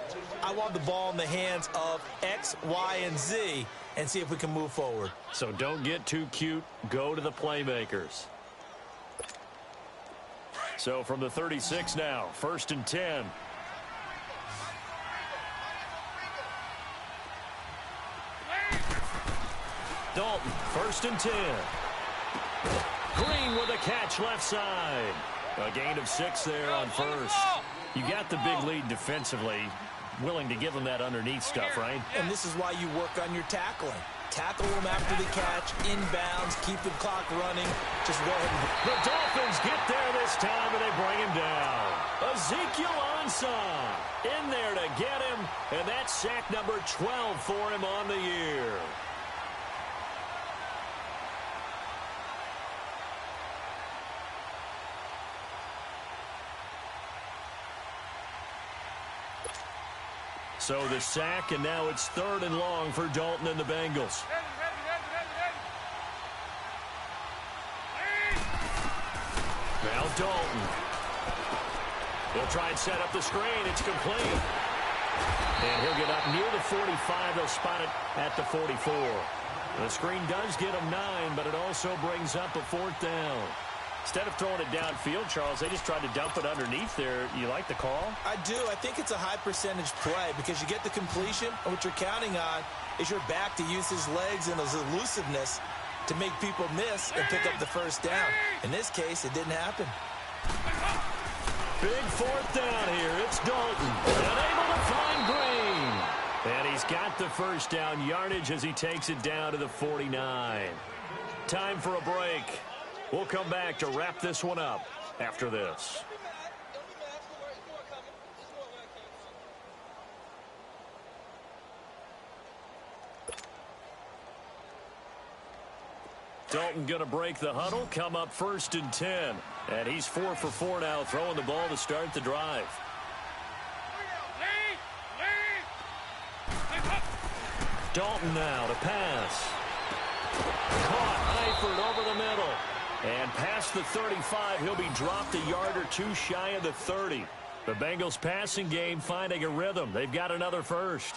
[SPEAKER 2] I want the ball in the hands of X, Y, and Z and see if we can move forward.
[SPEAKER 1] So don't get too cute. Go to the playmakers. So from the 36 now, 1st and 10. Dalton, 1st and 10. Green with a catch left side. A gain of 6 there on 1st. You got the big lead defensively. Willing to give them that underneath stuff, right?
[SPEAKER 2] And this is why you work on your tackling. Tackle them after the catch, inbounds, keep the clock running. Just go ahead and...
[SPEAKER 1] The Dolphins get there this time, and they bring him down. Ezekiel Ansah in there to get him, and that's sack number 12 for him on the year. So the sack, and now it's 3rd and long for Dalton and the Bengals. Now Dalton. He'll try and set up the screen. It's complete. And he'll get up near the 45. They'll spot it at the 44. The screen does get him 9, but it also brings up a 4th down. Instead of throwing it downfield, Charles, they just tried to dump it underneath there. You like the call?
[SPEAKER 2] I do. I think it's a high percentage play because you get the completion, and what you're counting on is your back to use his legs and his elusiveness to make people miss and pick up the first down. In this case, it didn't happen.
[SPEAKER 1] Big 4th down here. It's Dalton. Unable to find Green. And he's got the first down yardage as he takes it down to the 49. Time for a break. We'll come back to wrap this one up after this. Dalton going to break the huddle, come up 1st and 10. And he's 4 for 4 now, throwing the ball to start the drive. Dalton now to pass. Caught Eifert over the middle. And past the 35, he'll be dropped a yard or two shy of the 30. The Bengals passing game finding a rhythm. They've got another first.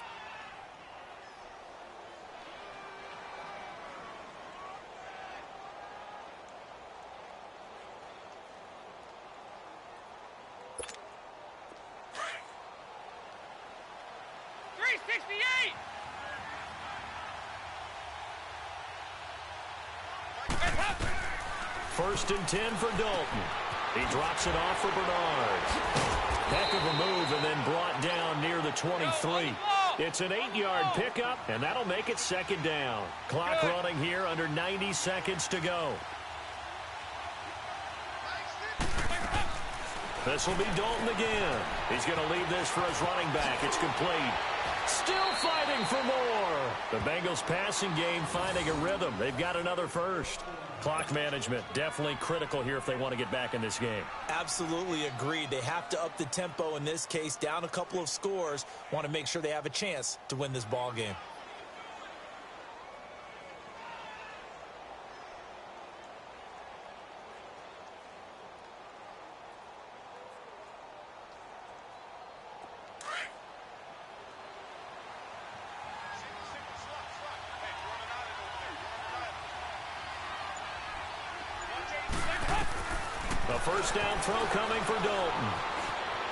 [SPEAKER 1] First and 10 for Dalton. He drops it off for Bernard. Heck of a move and then brought down near the 23. It's an 8-yard pickup, and that'll make it 2nd down. Clock running here under 90 seconds to go. This will be Dalton again. He's going to leave this for his running back. It's complete. Still fighting for more. The Bengals passing game finding a rhythm. They've got another first. Clock management definitely critical here if they want to get back in this game.
[SPEAKER 2] Absolutely agreed. They have to up the tempo in this case, down a couple of scores. Want to make sure they have a chance to win this ball game.
[SPEAKER 1] The first down throw coming for Dalton.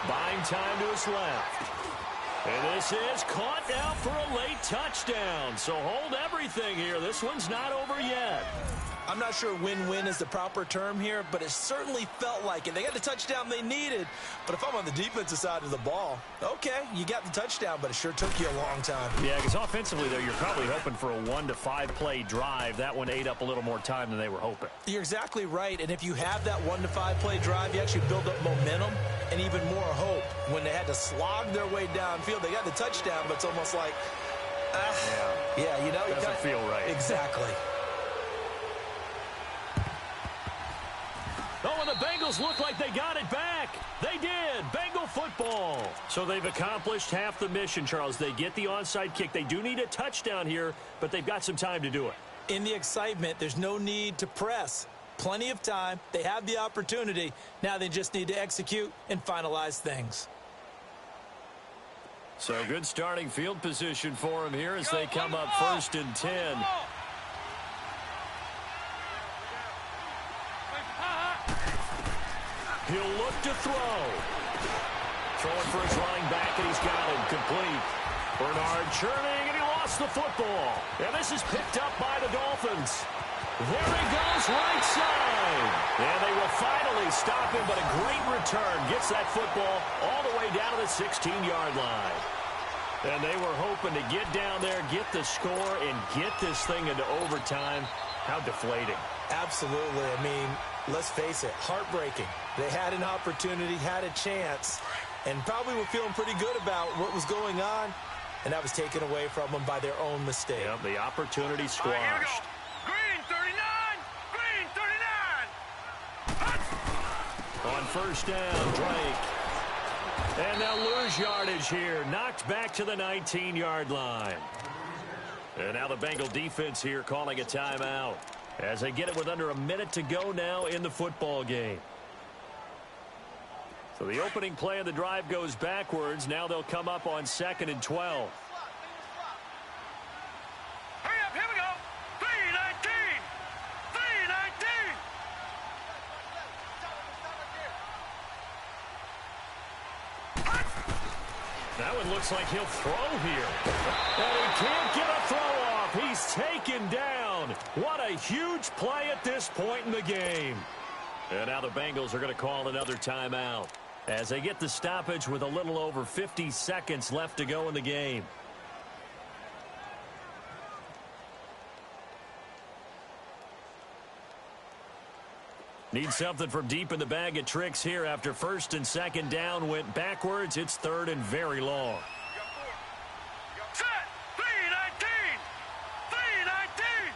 [SPEAKER 1] Buying time to his left. And this is caught now for a late touchdown. So hold everything here. This one's not over yet.
[SPEAKER 2] I'm not sure win-win is the proper term here, but it certainly felt like it. They got the touchdown they needed, but if I'm on the defensive side of the ball, okay, you got the touchdown, but it sure took you a long time.
[SPEAKER 1] Yeah, because offensively, though, you're probably hoping for a 1 to 5 play drive. That one ate up a little more time than they were hoping.
[SPEAKER 2] You're exactly right, and if you have that 1 to 5 play drive, you actually build up momentum and even more hope. When they had to slog their way downfield, they got the touchdown, but it's almost like, yeah, you know.
[SPEAKER 1] Doesn't feel right.
[SPEAKER 2] Exactly.
[SPEAKER 1] Oh, and the Bengals look like they got it back. They did. Bengal football. So they've accomplished half the mission, Charles. They get the onside kick. They do need a touchdown here, but they've got some time to do it.
[SPEAKER 2] In the excitement, there's no need to press. Plenty of time. They have the opportunity. Now they just need to execute and finalize things.
[SPEAKER 1] So good starting field position for them here as they come up 1st and 10. He'll look to throw. Throwing for his running back, and he's got him complete. Bernard churning, and he lost the football. And this is picked up by the Dolphins. There he goes, right side. And they will finally stop him, but a great return. Gets that football all the way down to the 16-yard line. And they were hoping to get down there, get the score, and get this thing into overtime. How deflating.
[SPEAKER 2] Absolutely. I mean, let's face it, heartbreaking. They had an opportunity, had a chance, and probably were feeling pretty good about what was going on, and that was taken away from them by their own mistake.
[SPEAKER 1] Yep, the opportunity squashed.
[SPEAKER 3] Green 39! Green 39!
[SPEAKER 1] On first down, Drake. And they'll lose yardage here. Knocked back to the 19-yard line. And now the Bengal defense here calling a timeout as they get it with under a minute to go now in the football game. So the opening play of the drive goes backwards. Now they'll come up on 2nd and 12.
[SPEAKER 3] Hurry up, here we go! 319! 319!
[SPEAKER 1] That one looks like he'll throw here. And he can't get a throw off. He's taken down. What a huge play at this point in the game. And now the Bengals are going to call another timeout as they get the stoppage with a little over 50 seconds left to go in the game. Need something from deep in the bag of tricks here after 1st and 2nd down went backwards. It's 3rd and very long.
[SPEAKER 3] Set! 319! 319!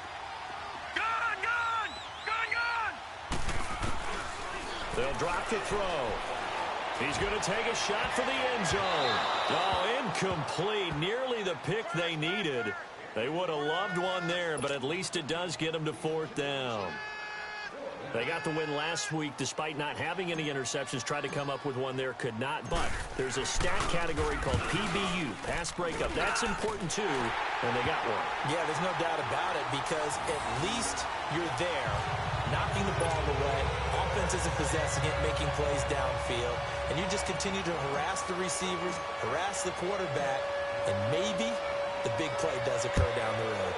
[SPEAKER 3] Gone, gone!
[SPEAKER 1] drop to throw. He's going to take a shot for the end zone. Oh, incomplete. Nearly the pick they needed. They would have loved one there, but at least it does get them to 4th down. They got the win last week despite not having any interceptions. Tried to come up with one there, could not. But there's a stat category called PBU, pass breakup. That's important too, and they got one.
[SPEAKER 2] Yeah, there's no doubt about it because at least you're there, knocking the ball away. Offense isn't possessing it, making plays downfield. And you just continue to harass the receivers, harass the quarterback, and maybe the big play does occur down the road.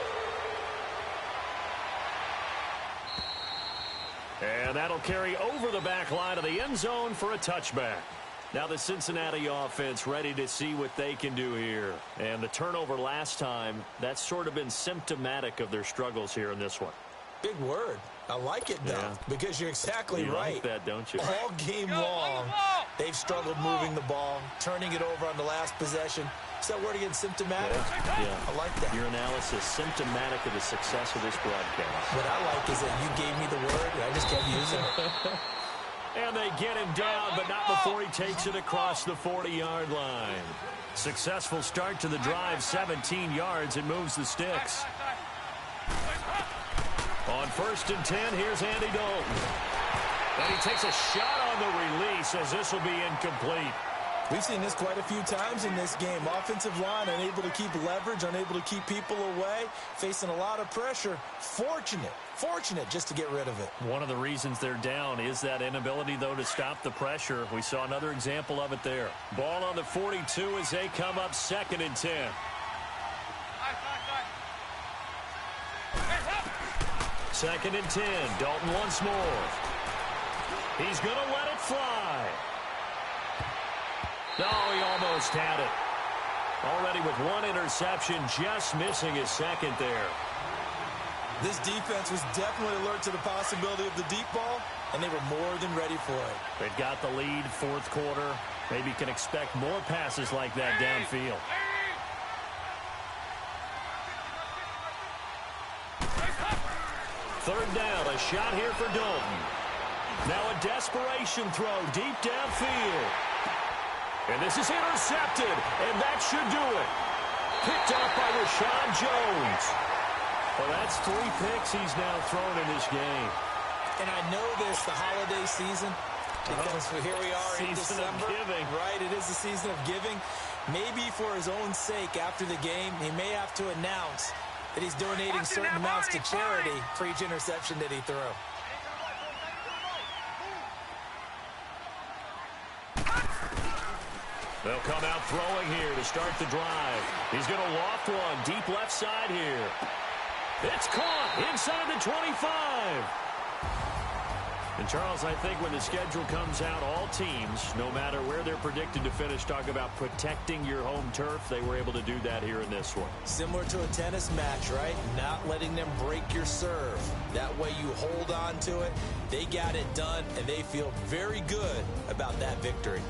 [SPEAKER 1] And that'll carry over the back line of the end zone for a touchback. Now the Cincinnati offense ready to see what they can do here. And the turnover last time, that's sort of been symptomatic of their struggles here in this one.
[SPEAKER 2] Big word. I like it, though, because you're exactly right.
[SPEAKER 1] You like that, don't you?
[SPEAKER 2] All game long, they've struggled moving the ball, turning it over on the last possession. Is that word again, symptomatic?
[SPEAKER 1] Yeah.
[SPEAKER 2] I like that.
[SPEAKER 1] Your analysis, symptomatic of the success of this broadcast.
[SPEAKER 2] What I like is that you gave me the word, and I just kept using it.
[SPEAKER 1] And they get him down, but not before he takes it across the 40-yard line. Successful start to the drive, 17 yards, and moves the sticks. On 1st and 10, here's Andy Dalton. And he takes a shot on the release as this will be incomplete.
[SPEAKER 2] We've seen this quite a few times in this game. Offensive line unable to keep leverage, unable to keep people away, facing a lot of pressure. Fortunate just to get rid of it.
[SPEAKER 1] One of the reasons they're down is that inability, though, to stop the pressure. We saw another example of it there. Ball on the 42 as they come up 2nd and 10. 2nd and 10. Dalton once more. He's going to let it fly. No, he almost had it. Already with one interception, just missing his 2nd there.
[SPEAKER 2] This defense was definitely alert to the possibility of the deep ball, and they were more than ready for it.
[SPEAKER 1] They've got the lead, 4th quarter. Maybe can expect more passes like that downfield. Third down, a shot here for Dalton. Now a desperation throw deep downfield. And this is intercepted, and that should do it. Picked off by Rashad Jones. Well, that's 3 picks he's now thrown in this game.
[SPEAKER 2] And I know this, the holiday season, because here we are in December.
[SPEAKER 1] Season of giving.
[SPEAKER 2] Right, it is the season of giving. Maybe for his own sake after the game, he may have to announce that he's donating certain amounts to charity for each interception that he threw.
[SPEAKER 1] They'll come out throwing here to start the drive. He's going to loft one deep left side here. It's caught inside the 25. And, Charles, I think when the schedule comes out, all teams, no matter where they're predicted to finish, talk about protecting your home turf. They were able to do that here in this one.
[SPEAKER 2] Similar to a tennis match, right? Not letting them break your serve. That way you hold on to it. They got it done, and they feel very good about that victory.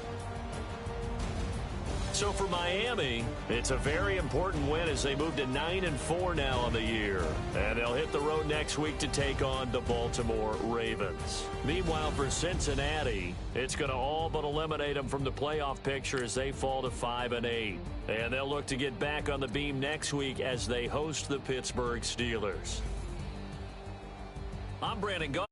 [SPEAKER 1] So for Miami, it's a very important win as they move to 9-4 now on the year. And they'll hit the road next week to take on the Baltimore Ravens. Meanwhile, for Cincinnati, it's going to all but eliminate them from the playoff picture as they fall to 5-8. And they'll look to get back on the beam next week as they host the Pittsburgh Steelers. I'm Brandon Gaudin.